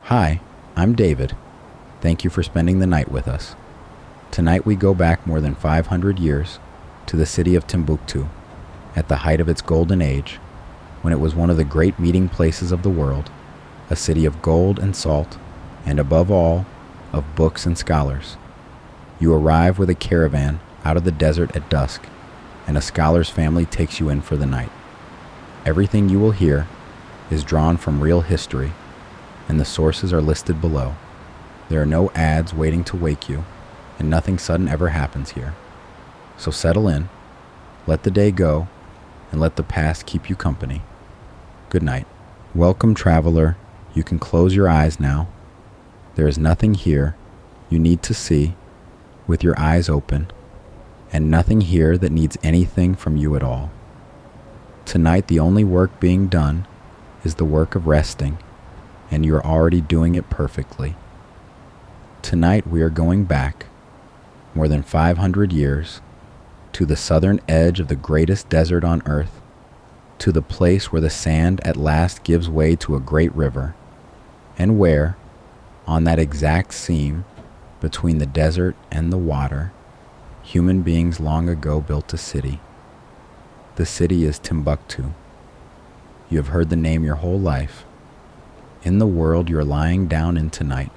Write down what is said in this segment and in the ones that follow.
Hi, I'm David. Thank you for spending the night with us. Tonight we go back more than 500 years to the city of Timbuktu, at the height of its golden age, when it was one of the great meeting places of the world, a city of gold and salt, and above all, of books and scholars. You arrive with a caravan out of the desert at dusk, and a scholar's family takes you in for the night. Everything you will hear is drawn from real history, and the sources are listed below. There are no ads waiting to wake you, and nothing sudden ever happens here. So settle in, let the day go, and let the past keep you company. Good night. Welcome, traveler. You can close your eyes now. There is nothing here you need to see with your eyes open, and nothing here that needs anything from you at all. Tonight, the only work being done is the work of resting, and you are already doing it perfectly. Tonight, we are going back more than 500 years to the southern edge of the greatest desert on earth, to the place where the sand at last gives way to a great river, and where, on that exact seam between the desert and the water, human beings long ago built a city. The city is Timbuktu. You have heard the name your whole life. In the world you're lying down in tonight,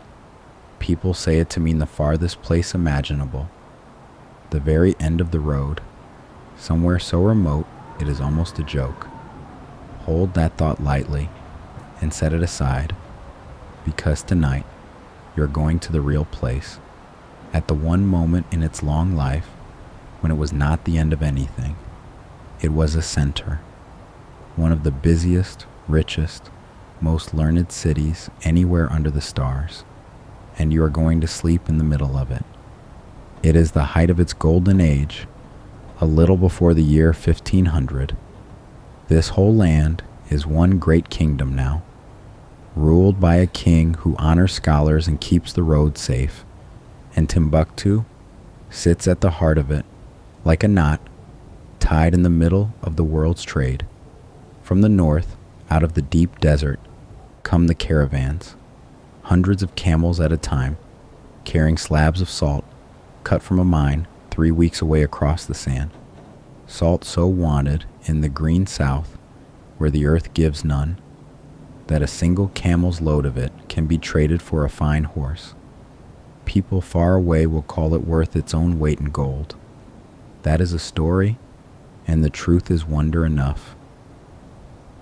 people say it to mean the farthest place imaginable, the very end of the road, somewhere so remote it is almost a joke. Hold that thought lightly and set it aside, because tonight you're going to the real place, at the one moment in its long life when it was not the end of anything. It was a center, one of the busiest, richest, most learned cities anywhere under the stars, and you are going to sleep in the middle of it. It is the height of its golden age, a little before the year 1500. This whole land is one great kingdom now, ruled by a king who honors scholars and keeps the road safe, and Timbuktu sits at the heart of it, like a knot, tied in the middle of the world's trade. From the north, out of the deep desert, come the caravans, hundreds of camels at a time, carrying slabs of salt cut from a mine 3 weeks away across the sand. Salt so wanted in the green south, where the earth gives none, that a single camel's load of it can be traded for a fine horse. People far away will call it worth its own weight in gold. That is a story, and the truth is wonder enough.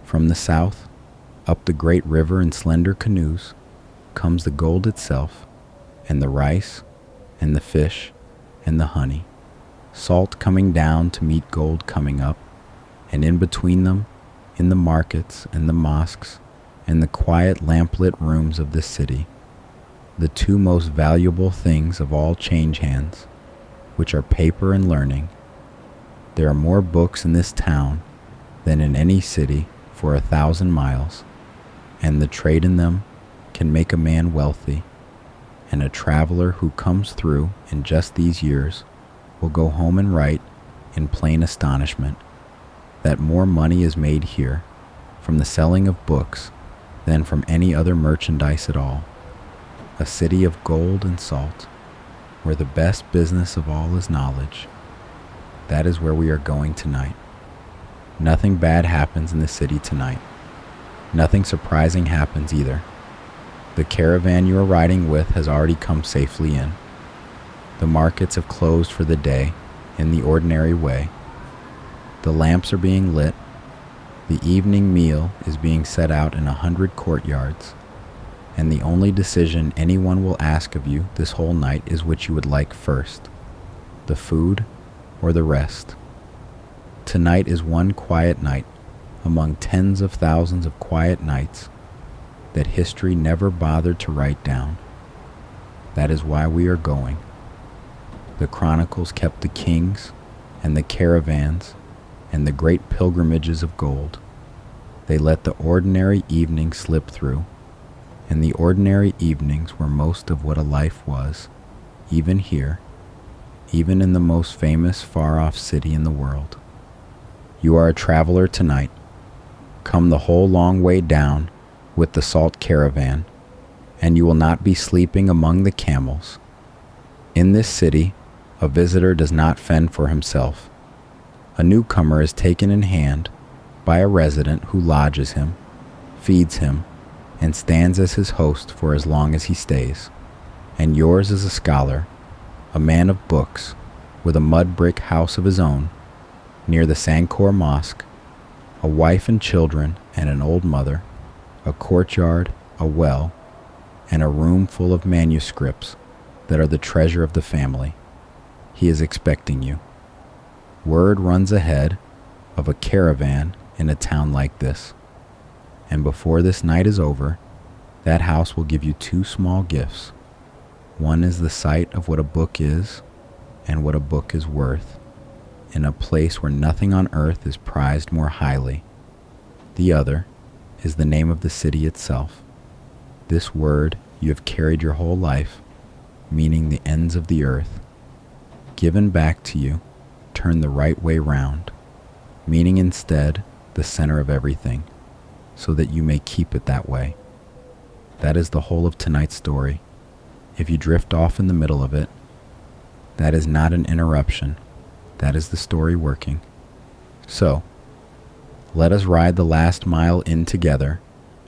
From the south, up the great river in slender canoes, comes the gold itself, and the rice, and the fish, and the honey. Salt coming down to meet gold coming up, and in between them, in the markets and the mosques, and the quiet lamplit rooms of this city, the two most valuable things of all change hands, which are paper and learning. There are more books in this town than in any city for 1,000 miles, and the trade in them can make a man wealthy, and a traveler who comes through in just these years will go home and write in plain astonishment that more money is made here from the selling of books than from any other merchandise at all. A city of gold and salt, where the best business of all is knowledge. That is where we are going tonight. Nothing bad happens in the city tonight. Nothing surprising happens either. The caravan you are riding with has already come safely in. The markets have closed for the day in the ordinary way. The lamps are being lit. The evening meal is being set out in 100 courtyards. And the only decision anyone will ask of you this whole night is which you would like first, the food or the rest. Tonight is one quiet night among tens of thousands of quiet nights that history never bothered to write down. That is why we are going. The chronicles kept the kings and the caravans and the great pilgrimages of gold. They let the ordinary evenings slip through, and the ordinary evenings were most of what a life was, even here, even in the most famous far-off city in the world. You are a traveler tonight, come the whole long way down with the salt caravan, and you will not be sleeping among the camels. In this city, a visitor does not fend for himself. A newcomer is taken in hand by a resident who lodges him, feeds him, and stands as his host for as long as he stays. And yours is a scholar, a man of books, with a mud brick house of his own, near the Sankore mosque, a wife and children and an old mother, a courtyard, a well, and a room full of manuscripts that are the treasure of the family. He is expecting you. Word runs ahead of a caravan in a town like this. And before this night is over, that house will give you two small gifts. One is the sight of what a book is and what a book is worth, in a place where nothing on earth is prized more highly. The other is the name of the city itself. This word you have carried your whole life, meaning the ends of the earth. Given back to you, turn the right way round, meaning instead the center of everything, so that you may keep it that way. That is the whole of tonight's story. If you drift off in the middle of it, that is not an interruption. That is the story working. So, let us ride the last mile in together,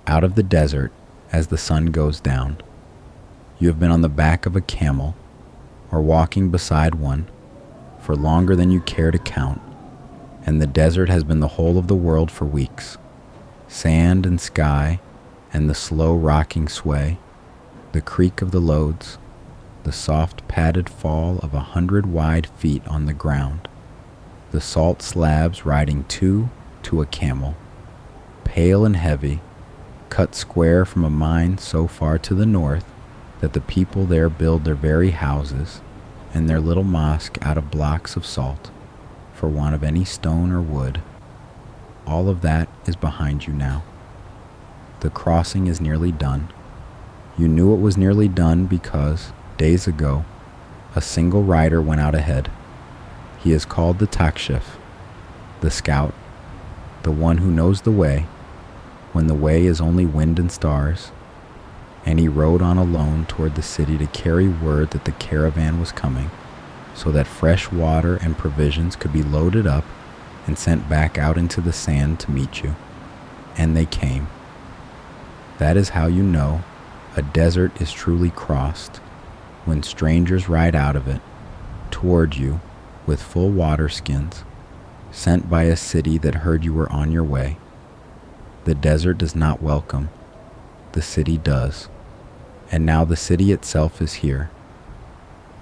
out of the desert as the sun goes down. You have been on the back of a camel, or walking beside one, for longer than you care to count, and the desert has been the whole of the world for weeks. Sand and sky, and the slow rocking sway, the creak of the loads, the soft padded fall of 100 wide feet on the ground, the salt slabs riding two to a camel, pale and heavy, cut square from a mine so far to the north that the people there build their very houses and their little mosque out of blocks of salt, for want of any stone or wood. All of that is behind you now. The crossing is nearly done. You knew it was nearly done because, days ago, a single rider went out ahead. He is called the takshif, the scout, the one who knows the way, when the way is only wind and stars, and he rode on alone toward the city to carry word that the caravan was coming, so that fresh water and provisions could be loaded up and sent back out into the sand to meet you. And they came. That is how you know a desert is truly crossed, when strangers ride out of it, toward you, with full water skins, sent by a city that heard you were on your way. The desert does not welcome, the city does. And now the city itself is here.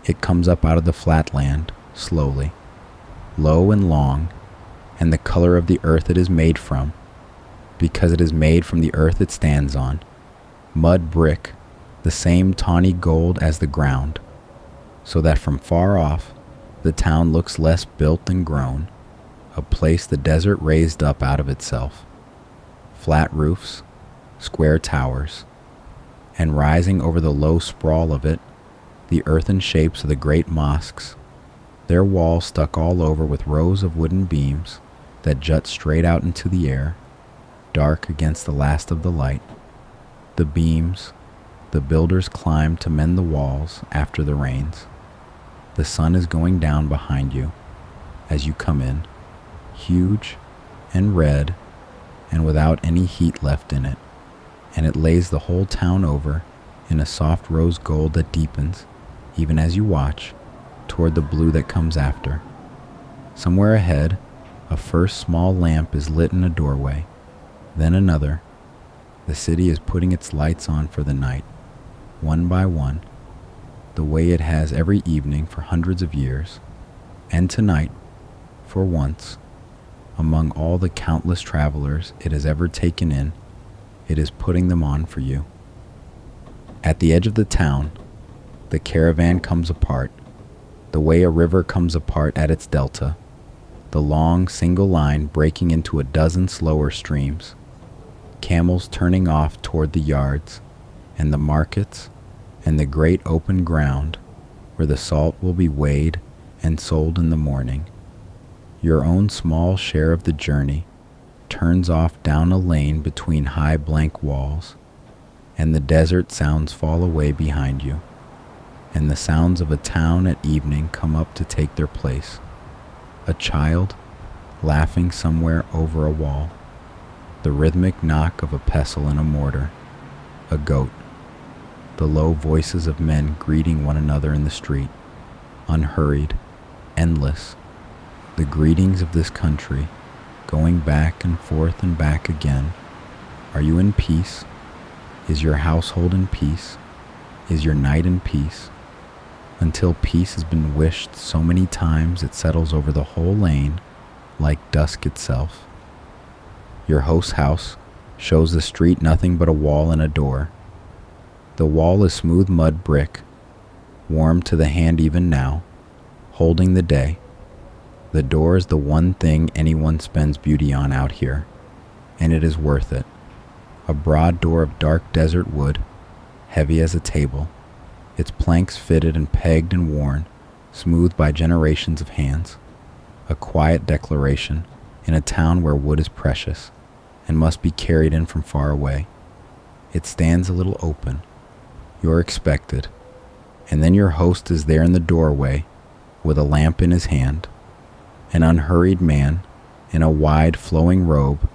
It comes up out of the flat land, slowly, low and long, and the color of the earth it is made from, because it is made from the earth it stands on, mud brick, the same tawny gold as the ground, so that from far off the town looks less built and grown, a place the desert raised up out of itself. Flat roofs, square towers, and rising over the low sprawl of it, the earthen shapes of the great mosques, their walls stuck all over with rows of wooden beams that jut straight out into the air, dark against the last of the light. The beams, the builders climbed to mend the walls after the rains. The sun is going down behind you as you come in, huge and red and without any heat left in it, and it lays the whole town over in a soft rose gold that deepens, even as you watch, toward the blue that comes after. Somewhere ahead, a first small lamp is lit in a doorway, then another. The city is putting its lights on for the night, one by one, the way it has every evening for hundreds of years, and tonight, for once, among all the countless travelers it has ever taken in, it is putting them on for you. At the edge of the town, the caravan comes apart, the way a river comes apart at its delta, the long single line breaking into a dozen slower streams, camels turning off toward the yards, and the markets, and the great open ground where the salt will be weighed and sold in the morning. Your own small share of the journey turns off down a lane between high blank walls, and the desert sounds fall away behind you, and the sounds of a town at evening come up to take their place. A child laughing somewhere over a wall, the rhythmic knock of a pestle in a mortar, a goat, the low voices of men greeting one another in the street, unhurried, endless, the greetings of this country, going back and forth and back again. Are you in peace? Is your household in peace? Is your night in peace? Until peace has been wished so many times it settles over the whole lane like dusk itself. Your host's house shows the street nothing but a wall and a door. The wall is smooth mud brick, warm to the hand even now, holding the day. The door is the one thing anyone spends beauty on out here, and it is worth it. A broad door of dark desert wood, heavy as a table, its planks fitted and pegged and worn, smoothed by generations of hands. A quiet declaration in a town where wood is precious and must be carried in from far away. It stands a little open. You're expected, and then your host is there in the doorway with a lamp in his hand, an unhurried man in a wide flowing robe,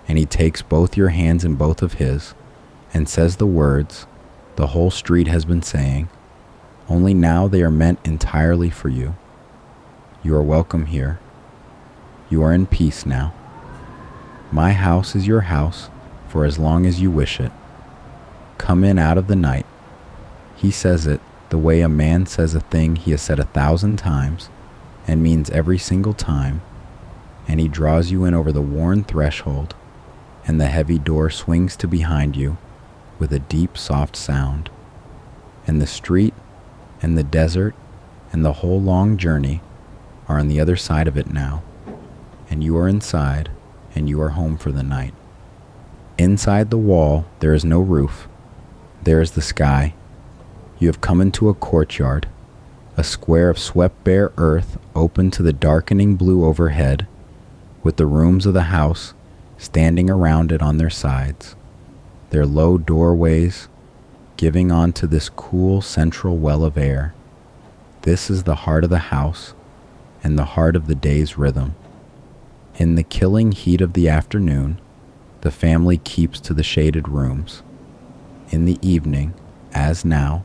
and he takes both your hands in both of his and says the words the whole street has been saying, only now they are meant entirely for you. You are welcome here. You are in peace now. My house is your house for as long as you wish it. Come in out of the night. He says it the way a man says a thing he has said 1,000 times and means every single time, and he draws you in over the worn threshold, and the heavy door swings to behind you with a deep, soft sound. And the street and the desert and the whole long journey are on the other side of it now, and you are inside, and you are home for the night. Inside the wall there is no roof. There is the sky. You have come into a courtyard, a square of swept bare earth open to the darkening blue overhead, with the rooms of the house standing around it on their sides, their low doorways giving onto this cool central well of air. This is the heart of the house and the heart of the day's rhythm. In the killing heat of the afternoon, the family keeps to the shaded rooms. In the evening, as now,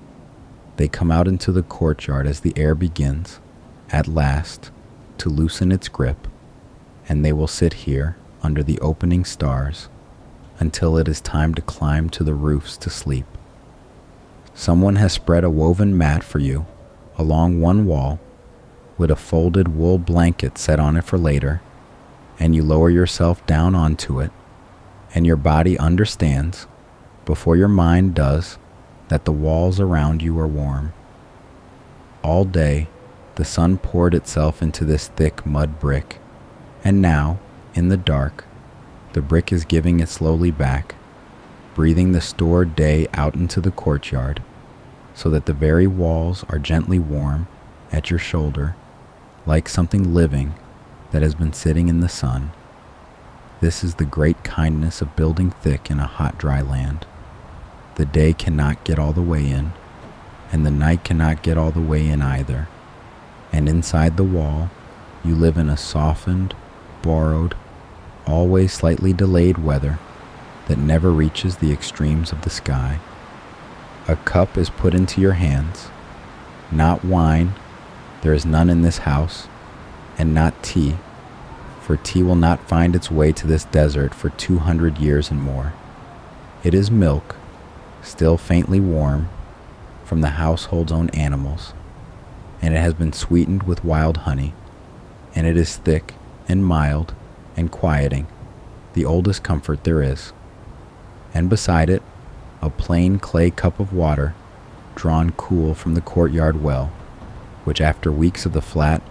they come out into the courtyard as the air begins, at last, to loosen its grip, and they will sit here under the opening stars until it is time to climb to the roofs to sleep. Someone has spread a woven mat for you along one wall with a folded wool blanket set on it for later, and you lower yourself down onto it, and your body understands, before your mind does, that the walls around you are warm. All day, the sun poured itself into this thick mud brick, and now, in the dark, the brick is giving it slowly back, breathing the stored day out into the courtyard, so that the very walls are gently warm at your shoulder, like something living that has been sitting in the sun. This is the great kindness of building thick in a hot, dry land. The day cannot get all the way in, and the night cannot get all the way in either. And inside the wall, you live in a softened, borrowed, always slightly delayed weather that never reaches the extremes of the sky. A cup is put into your hands, not wine, there is none in this house, and not tea, for tea will not find its way to this desert for 200 years and more. It is milk, still faintly warm, from the household's own animals, and it has been sweetened with wild honey, and it is thick and mild and quieting, the oldest comfort there is. And beside it, a plain clay cup of water, drawn cool from the courtyard well, which after weeks of the flat,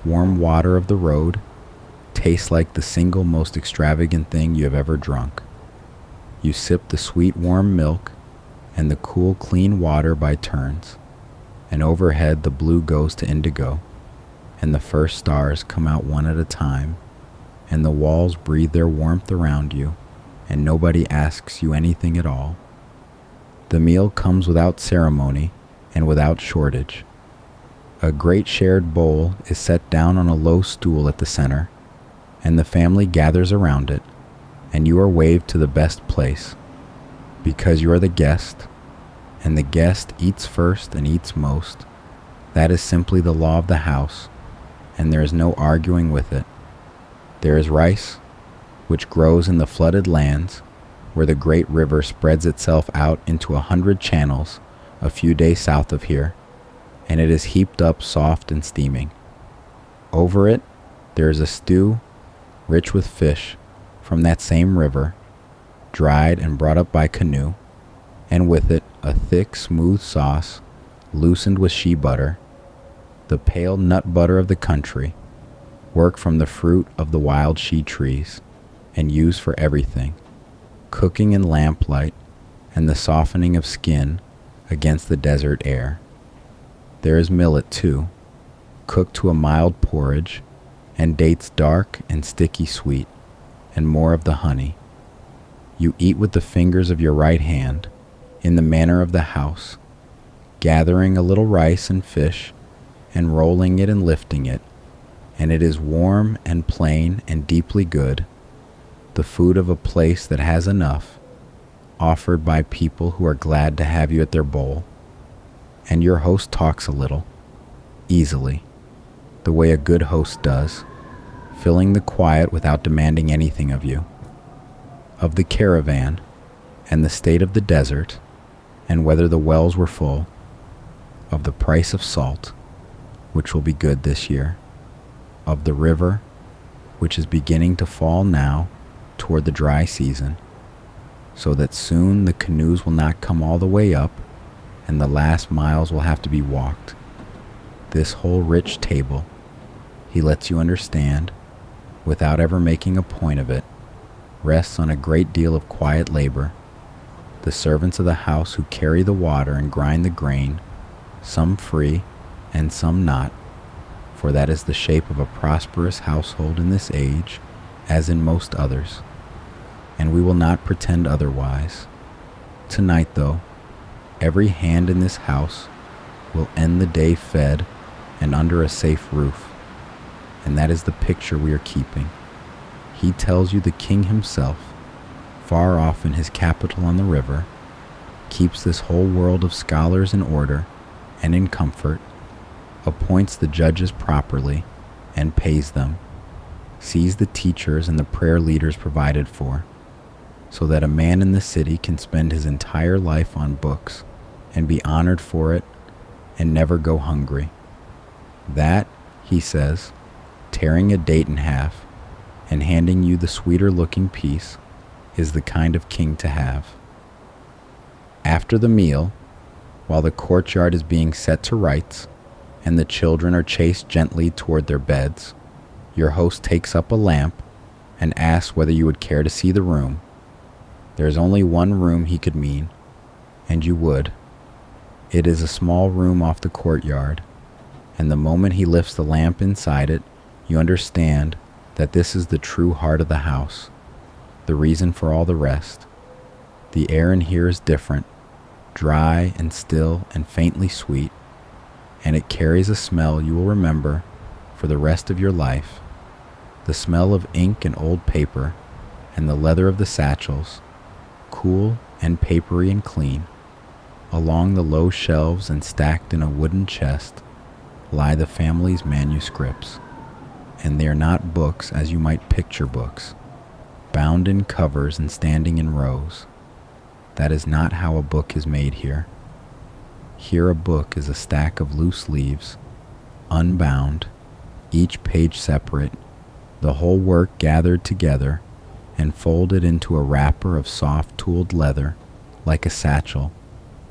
warm water of the road, tastes like the single most extravagant thing you have ever drunk. You sip the sweet warm milk and the cool clean water by turns, and overhead the blue goes to indigo, and the first stars come out one at a time, and the walls breathe their warmth around you, and nobody asks you anything at all. The meal comes without ceremony and without shortage. A great shared bowl is set down on a low stool at the center, and the family gathers around it, and you are waved to the best place, because you are the guest, and the guest eats first and eats most. That is simply the law of the house, and there is no arguing with it. There is rice, which grows in the flooded lands, where the great river spreads itself out into 100 channels a few days south of here, and it is heaped up soft and steaming. Over it there is a stew rich with fish from that same river, dried and brought up by canoe, and with it a thick, smooth sauce loosened with shea butter, the pale nut butter of the country, worked from the fruit of the wild shea trees, and used for everything, cooking in lamplight and the softening of skin against the desert air. There is millet too, cooked to a mild porridge, and dates dark and sticky sweet, and more of the honey. You eat with the fingers of your right hand, in the manner of the house, gathering a little rice and fish, and rolling it and lifting it, and it is warm and plain and deeply good, the food of a place that has enough, offered by people who are glad to have you at their bowl. And your host talks a little, easily, the way a good host does, filling the quiet without demanding anything of you. Of the caravan, and the state of the desert, and whether the wells were full, of the price of salt, which will be good this year, of the river, which is beginning to fall now toward the dry season, so that soon the canoes will not come all the way up, and the last miles will have to be walked. This whole rich table, he lets you understand, without ever making a point of it, rests on a great deal of quiet labor. The servants of the house who carry the water and grind the grain, some free and some not, for that is the shape of a prosperous household in this age, as in most others, and we will not pretend otherwise. Tonight, though, every hand in this house will end the day fed and under a safe roof, and that is the picture we are keeping. He tells you the king himself, far off in his capital on the river, keeps this whole world of scholars in order and in comfort, appoints the judges properly and pays them, sees the teachers and the prayer leaders provided for, so that a man in the city can spend his entire life on books and be honored for it and never go hungry. That, he says, tearing a date in half and handing you the sweeter looking piece, is the kind of king to have. After the meal, while the courtyard is being set to rights and the children are chased gently toward their beds, your host takes up a lamp and asks whether you would care to see the room. There is only one room he could mean, and you would. It is a small room off the courtyard, and the moment he lifts the lamp inside it, you understand that this is the true heart of the house, the reason for all the rest. The air in here is different, dry and still and faintly sweet, and it carries a smell you will remember for the rest of your life, the smell of ink and old paper and the leather of the satchels, cool and papery and clean. Along the low shelves and stacked in a wooden chest lie the family's manuscripts, and they are not books as you might picture books, bound in covers and standing in rows. That is not how a book is made here. Here a book is a stack of loose leaves, unbound, each page separate, the whole work gathered together and folded into a wrapper of soft tooled leather like a satchel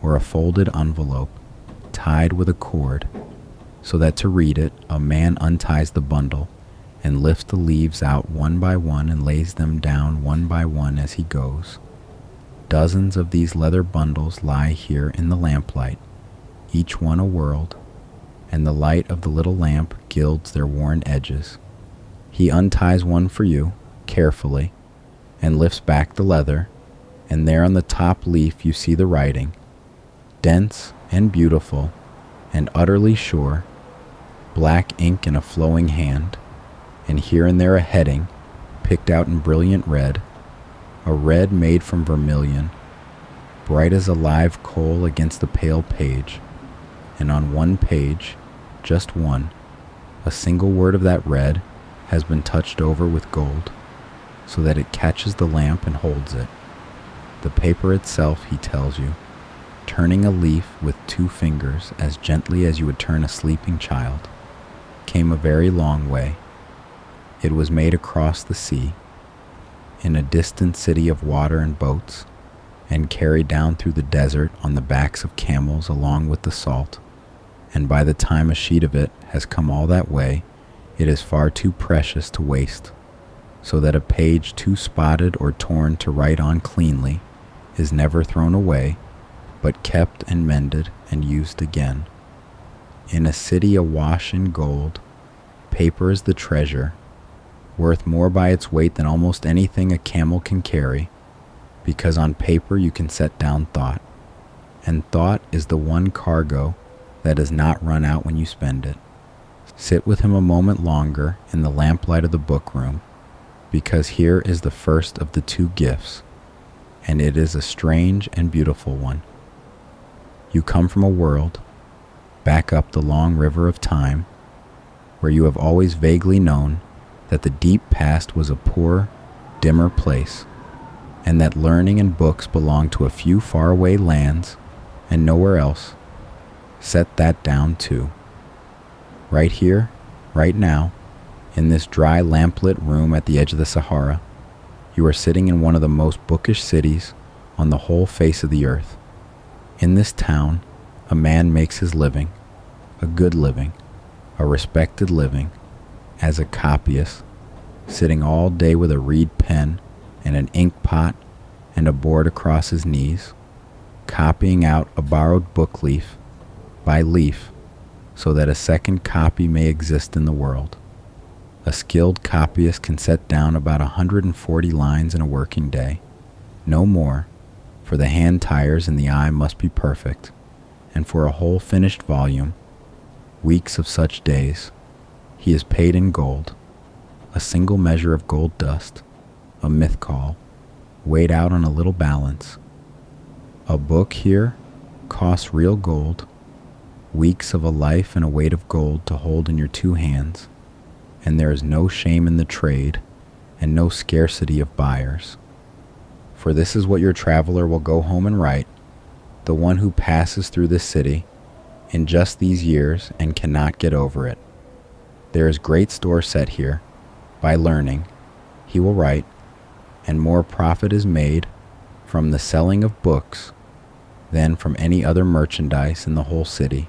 or a folded envelope tied with a cord, so that to read it a man unties the bundle and lifts the leaves out one by one and lays them down one by one as he goes. Dozens of these leather bundles lie here in the lamplight, each one a world, and the light of the little lamp gilds their worn edges. He unties one for you, carefully, and lifts back the leather, and there on the top leaf you see the writing, dense and beautiful and utterly sure, black ink in a flowing hand, and here and there a heading, picked out in brilliant red, a red made from vermilion, bright as a live coal against the pale page, and on one page, just one, a single word of that red has been touched over with gold, so that it catches the lamp and holds it. The paper itself, he tells you, turning a leaf with 2 fingers as gently as you would turn a sleeping child, came a very long way. It was made across the sea, in a distant city of water and boats, and carried down through the desert on the backs of camels along with the salt, and by the time a sheet of it has come all that way, it is far too precious to waste, so that a page too spotted or torn to write on cleanly is never thrown away, but kept and mended and used again. In a city awash in gold, paper is the treasure, worth more by its weight than almost anything a camel can carry, because on paper you can set down thought, and thought is the one cargo that does not run out when you spend it. Sit with him a moment longer in the lamplight of the book room, because here is the first of the 2 gifts, and it is a strange and beautiful one. You come from a world, back up the long river of time, where you have always vaguely known that the deep past was a poor, dimmer place, and that learning and books belong to a few faraway lands and nowhere else. Set that down too. Right here, right now, in this dry lamplit room at the edge of the Sahara, you are sitting in one of the most bookish cities on the whole face of the earth. In this town, a man makes his living, a good living, a respected living, as a copyist, sitting all day with a reed pen and an ink pot and a board across his knees, copying out a borrowed book leaf by leaf so that a second copy may exist in the world. A skilled copyist can set down about 140 lines in a working day, no more, for the hand tires and the eye must be perfect, and for a whole finished volume, weeks of such days, he is paid in gold, a single measure of gold dust, a mythcall, weighed out on a little balance. A book here costs real gold, weeks of a life and a weight of gold to hold in your 2 hands, and there is no shame in the trade and no scarcity of buyers. For this is what your traveler will go home and write, the one who passes through this city in just these years and cannot get over it. There is great store set here by learning, he will write, and more profit is made from the selling of books than from any other merchandise in the whole city.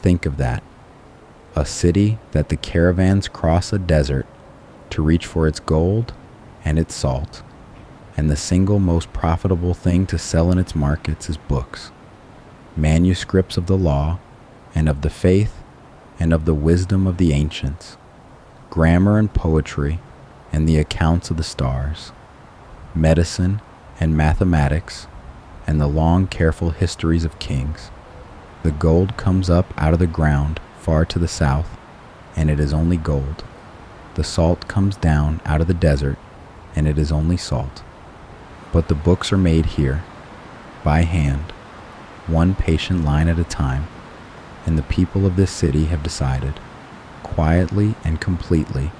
Think of that. A city that the caravans cross a desert to reach for its gold and its salt, and the single most profitable thing to sell in its markets is books, manuscripts of the law and of the faith and of the wisdom of the ancients, grammar and poetry and the accounts of the stars, medicine and mathematics and the long careful histories of kings. The gold comes up out of the ground far to the south, and it is only gold. The salt comes down out of the desert, and it is only salt. But the books are made here, by hand, one patient line at a time, and the people of this city have decided, quietly and completely,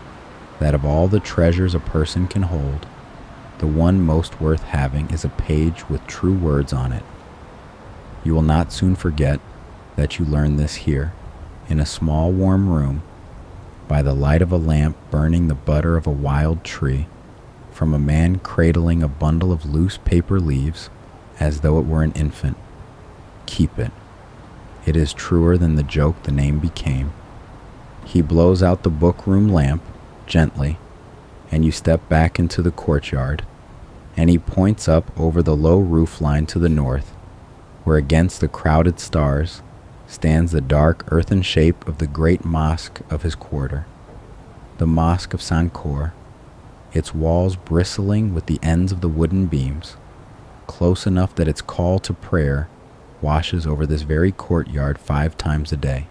that of all the treasures a person can hold, the one most worth having is a page with true words on it. You will not soon forget that you learned this here, in a small warm room, by the light of a lamp burning the butter of a wild tree, from a man cradling a bundle of loose paper leaves as though it were an infant. Keep it. It is truer than the joke the name became. He blows out the book room lamp, gently, and you step back into the courtyard, and he points up over the low roof line to the north, where against the crowded stars stands the dark earthen shape of the great mosque of his quarter, the mosque of Sankore, its walls bristling with the ends of the wooden beams, close enough that its call to prayer washes over this very courtyard 5 times a day.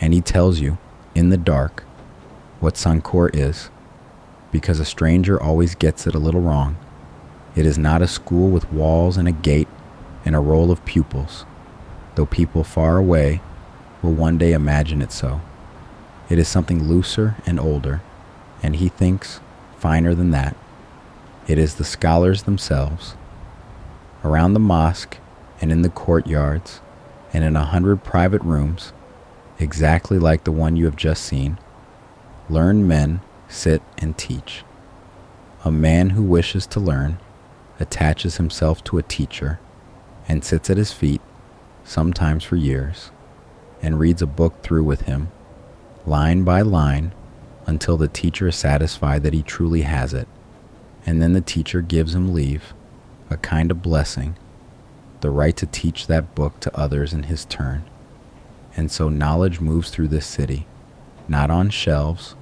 And he tells you, in the dark, what Sankore is, because a stranger always gets it a little wrong. It is not a school with walls and a gate and a row of pupils, though people far away will one day imagine it so. It is something looser and older, and he thinks finer than that. It is the scholars themselves. Around the mosque and in the courtyards and in 100 private rooms, exactly like the one you have just seen, learned men sit and teach. A man who wishes to learn attaches himself to a teacher and sits at his feet, sometimes for years, and reads a book through with him, line by line, until the teacher is satisfied that he truly has it, and then the teacher gives him leave, a kind of blessing, the right to teach that book to others in his turn. And so knowledge moves through this city, not on shelves,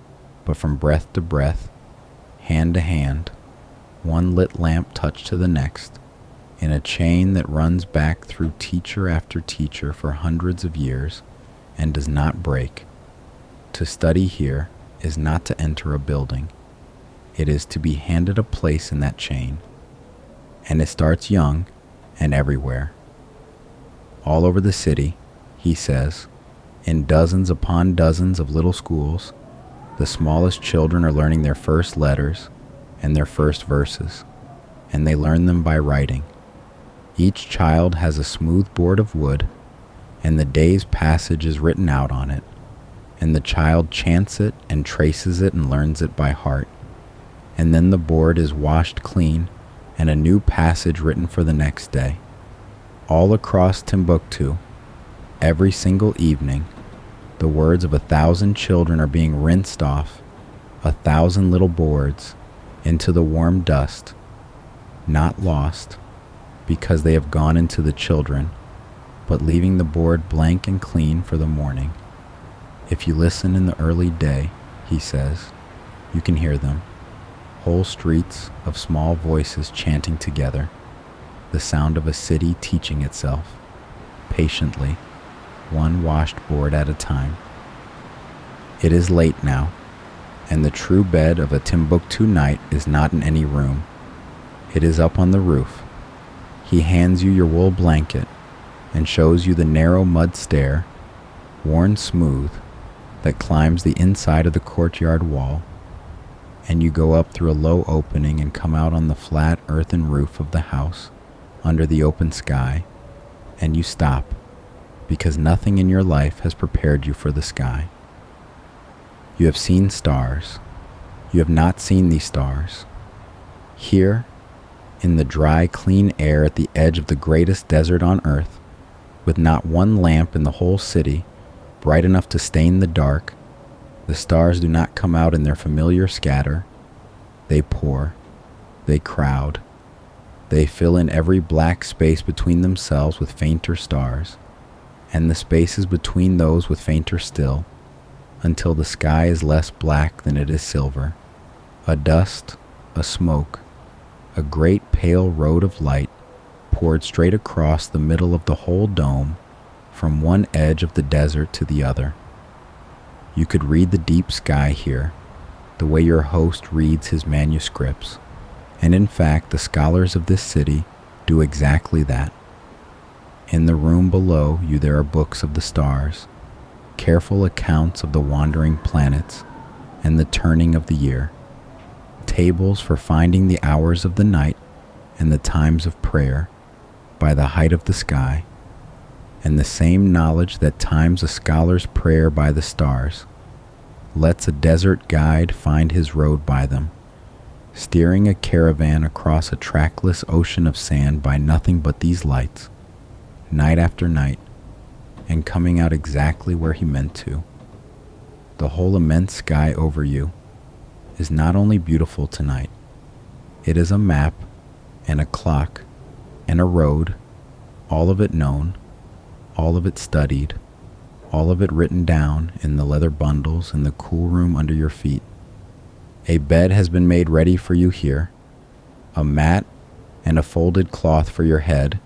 but from breath to breath, hand to hand, one lit lamp touched to the next, in a chain that runs back through teacher after teacher for hundreds of years and does not break. To study here is not to enter a building. It is to be handed a place in that chain. And it starts young and everywhere. All over the city, he says, in dozens upon dozens of little schools, the smallest children are learning their first letters and their first verses, and they learn them by writing. Each child has a smooth board of wood, and the day's passage is written out on it, and the child chants it and traces it and learns it by heart. And then the board is washed clean and a new passage written for the next day. All across Timbuktu, every single evening, the words of 1,000 children are being rinsed off 1,000 little boards into the warm dust, not lost because they have gone into the children, but leaving the board blank and clean for the morning. If you listen in the early day, he says, you can hear them. Whole streets of small voices chanting together, the sound of a city teaching itself, patiently, one washed board at a time. It is late now, and the true bed of a Timbuktu night is not in any room. It is up on the roof. He hands you your wool blanket and shows you the narrow mud stair, worn smooth, that climbs the inside of the courtyard wall, and you go up through a low opening and come out on the flat earthen roof of the house under the open sky, and you stop, because nothing in your life has prepared you for the sky. You have seen stars. You have not seen these stars. Here, in the dry, clean air at the edge of the greatest desert on earth, with not one lamp in the whole city, bright enough to stain the dark, the stars do not come out in their familiar scatter. They pour. They crowd. They fill in every black space between themselves with fainter stars, and the spaces between those with fainter still, until the sky is less black than it is silver, a dust, a smoke, a great pale road of light poured straight across the middle of the whole dome from one edge of the desert to the other. You could read the deep sky here, the way your host reads his manuscripts, and in fact the scholars of this city do exactly that. In the room below you there are books of the stars, careful accounts of the wandering planets and the turning of the year, tables for finding the hours of the night and the times of prayer by the height of the sky, and the same knowledge that times a scholar's prayer by the stars lets a desert guide find his road by them, steering a caravan across a trackless ocean of sand by nothing but these lights, night after night, and coming out exactly where he meant to. The whole immense sky over you is not only beautiful tonight, it is a map and a clock and a road, all of it known, all of it studied, all of it written down in the leather bundles in the cool room under your feet. A bed has been made ready for you here, a mat and a folded cloth for your head,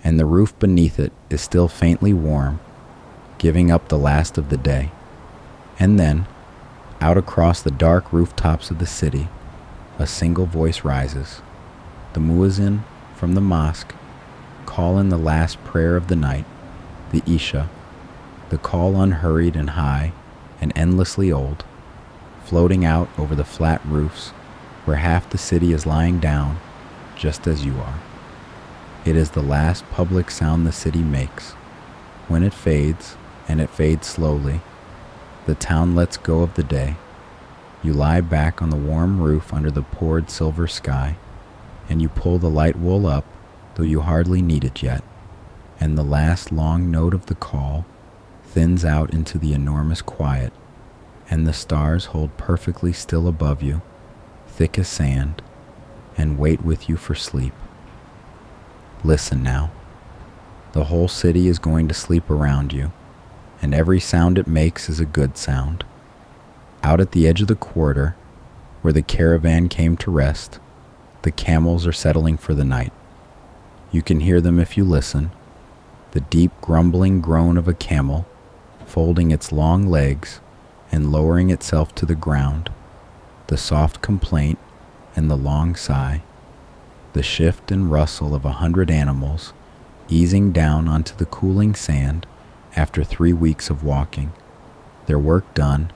and the roof beneath it is still faintly warm, giving up the last of the day. And then, out across the dark rooftops of the city, a single voice rises. The muezzin from the mosque call in the last prayer of the night, the Isha, the call unhurried and high and endlessly old, floating out over the flat roofs where half the city is lying down just as you are. It is the last public sound the city makes. When it fades, and it fades slowly, the town lets go of the day. You lie back on the warm roof under the poured silver sky, and you pull the light wool up, though you hardly need it yet, and the last long note of the call thins out into the enormous quiet, and the stars hold perfectly still above you, thick as sand, and wait with you for sleep. Listen now. The whole city is going to sleep around you, and every sound it makes is a good sound. Out at the edge of the quarter, where the caravan came to rest, the camels are settling for the night. You can hear them if you listen, the deep grumbling groan of a camel, folding its long legs and lowering itself to the ground, the soft complaint and the long sigh, the shift and rustle of 100 animals easing down onto the cooling sand after 3 weeks of walking, their work done,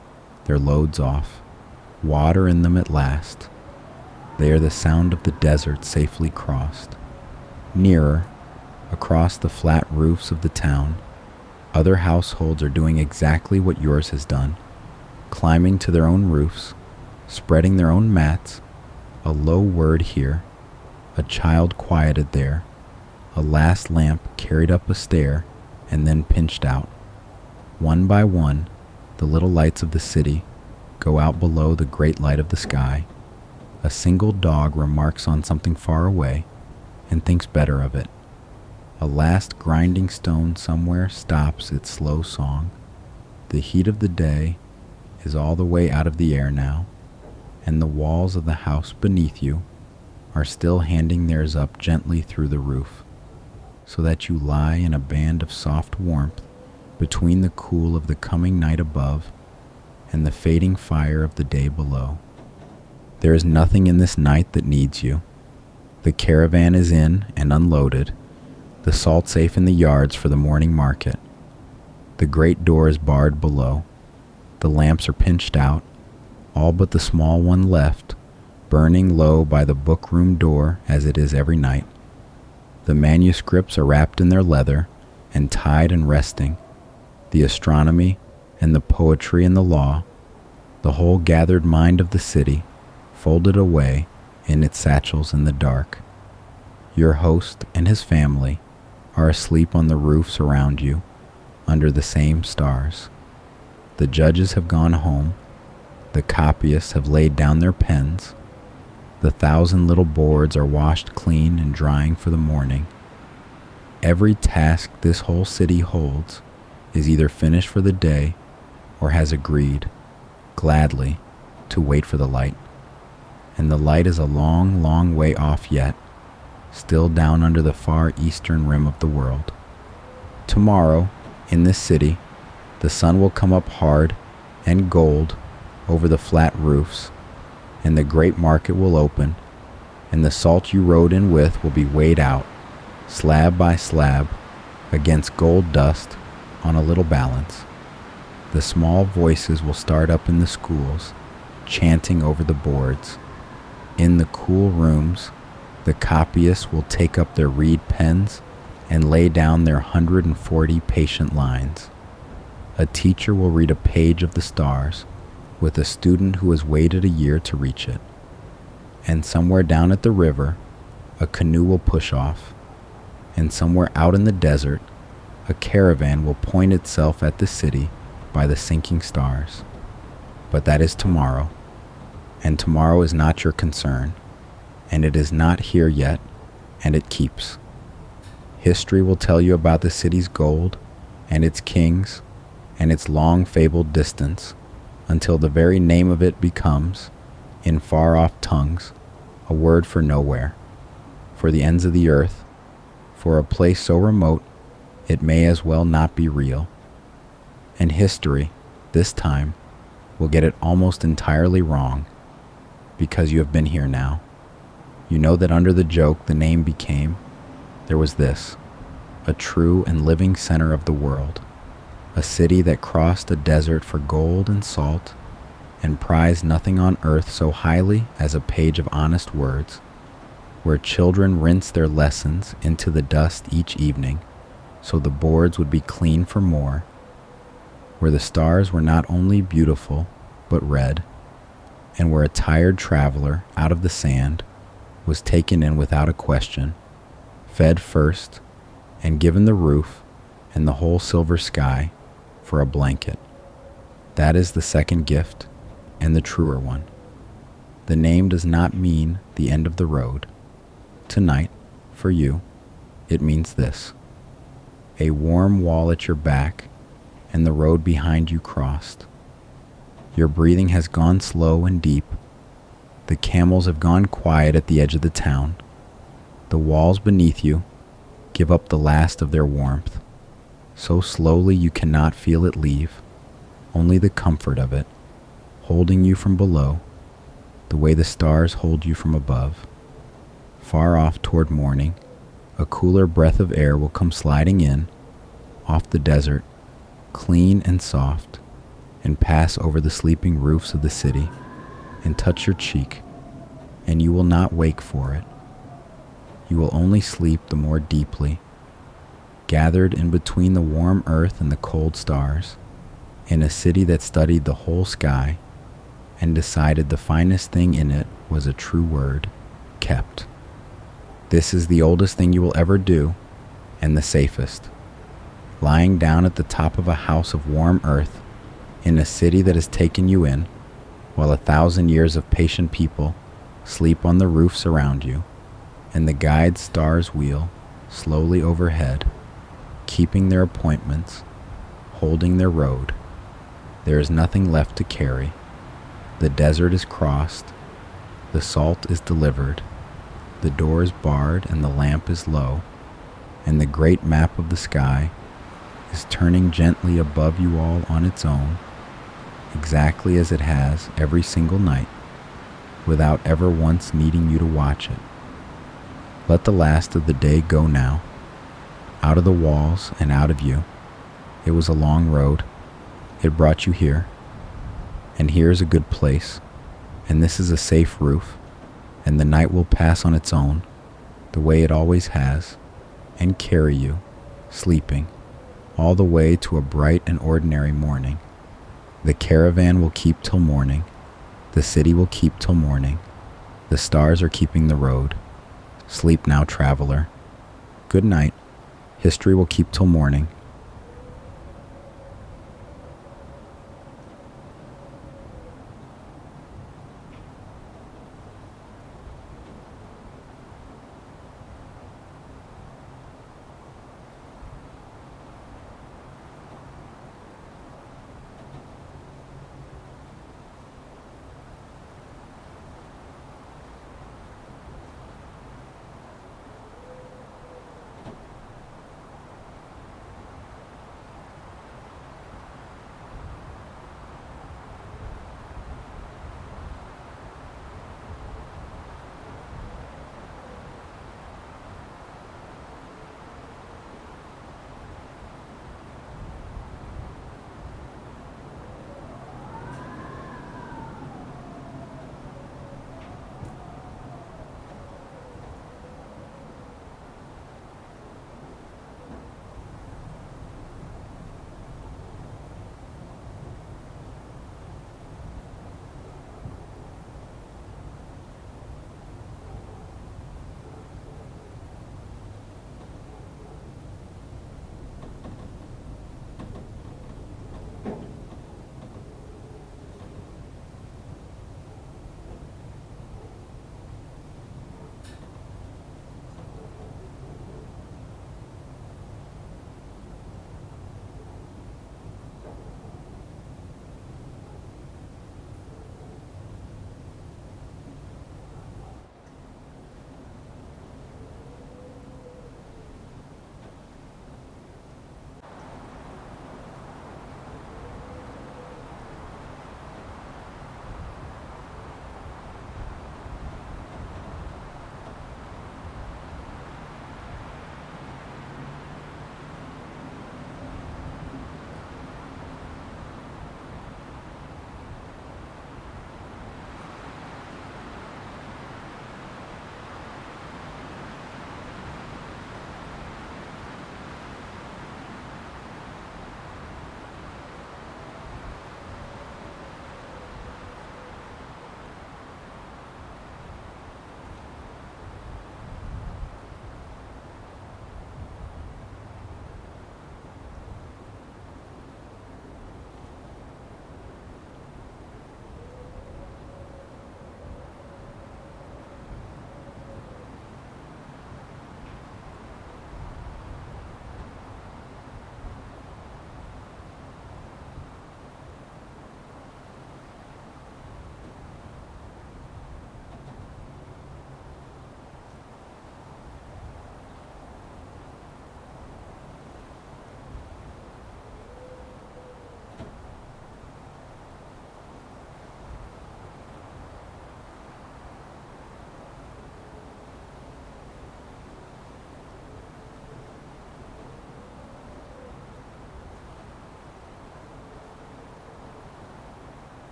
their loads off, water in them at last. They are the sound of the desert safely crossed. Nearer, across the flat roofs of the town, other households are doing exactly what yours has done, climbing to their own roofs, spreading their own mats, a low word here, a child quieted there, a last lamp carried up a stair and then pinched out. One by one, the little lights of the city go out below the great light of the sky. A single dog remarks on something far away and thinks better of it. A last grinding stone somewhere stops its slow song. The heat of the day is all the way out of the air now, and the walls of the house beneath you are still handing theirs up gently through the roof, so that you lie in a band of soft warmth between the cool of the coming night above and the fading fire of the day below. There is nothing in this night that needs you. The caravan is in and unloaded, the salt safe in the yards for the morning market. The great door is barred below. The lamps are pinched out, all but the small one left, burning low by the book-room door as it is every night. The manuscripts are wrapped in their leather and tied and resting, the astronomy and the poetry and the law, the whole gathered mind of the city, folded away in its satchels in the dark. Your host and his family are asleep on the roofs around you, under the same stars. The judges have gone home, the copyists have laid down their pens, the 1,000 little boards are washed clean and drying for the morning. Every task this whole city holds is either finished for the day or has agreed, gladly, to wait for the light. And the light is a long, long way off yet, still down under the far eastern rim of the world. Tomorrow, in this city, the sun will come up hard and gold over the flat roofs, and the great market will open, and the salt you rode in with will be weighed out, slab by slab, against gold dust on a little balance. The small voices will start up in the schools, chanting over the boards. In the cool rooms, the copyists will take up their reed pens and lay down their 140 patient lines. A teacher will read a page of the stars with a student who has waited a year to reach it. And somewhere down at the river, a canoe will push off, and somewhere out in the desert, a caravan will point itself at the city by the sinking stars. But that is tomorrow, and tomorrow is not your concern, and it is not here yet, and it keeps. History will tell you about the city's gold, and its kings, and its long-fabled distance, until the very name of it becomes, in far-off tongues, a word for nowhere, for the ends of the earth, for a place so remote it may as well not be real. And history, this time, will get it almost entirely wrong, because you have been here now. You know that under the joke the name became, there was this, a true and living center of the world, a city that crossed a desert for gold and salt, and prized nothing on earth so highly as a page of honest words, where children rinsed their lessons into the dust each evening, so the boards would be clean for more, where the stars were not only beautiful, but red, and where a tired traveler out of the sand was taken in without a question, fed first, and given the roof and the whole silver sky for a blanket. That is the second gift, and the truer one. The name does not mean the end of the road. Tonight, for you, it means this: a warm wall at your back and the road behind you crossed. Your breathing has gone slow and deep. The camels have gone quiet at the edge of the town. The walls beneath you give up the last of their warmth. So slowly you cannot feel it leave, only the comfort of it, holding you from below, the way the stars hold you from above. Far off toward morning, a cooler breath of air will come sliding in, off the desert, clean and soft, and pass over the sleeping roofs of the city, and touch your cheek, and you will not wake for it. You will only sleep the more deeply, gathered in between the warm earth and the cold stars, in a city that studied the whole sky and decided the finest thing in it was a true word, kept. This is the oldest thing you will ever do, and the safest. Lying down at the top of a house of warm earth, in a city that has taken you in, while 1,000 years of patient people sleep on the roofs around you, and the guide stars wheel slowly overhead, keeping their appointments, holding their road. There is nothing left to carry. The desert is crossed, the salt is delivered, the door is barred and the lamp is low, and the great map of the sky is turning gently above you all on its own, exactly as it has every single night, without ever once needing you to watch it. Let the last of the day go now, out of the walls and out of you. It was a long road. It brought you here. And here is a good place, and this is a safe roof, and the night will pass on its own, the way it always has, and carry you, sleeping, all the way to a bright and ordinary morning. The caravan will keep till morning. The city will keep till morning. The stars are keeping the road. Sleep now, traveler. Good night. History will keep till morning.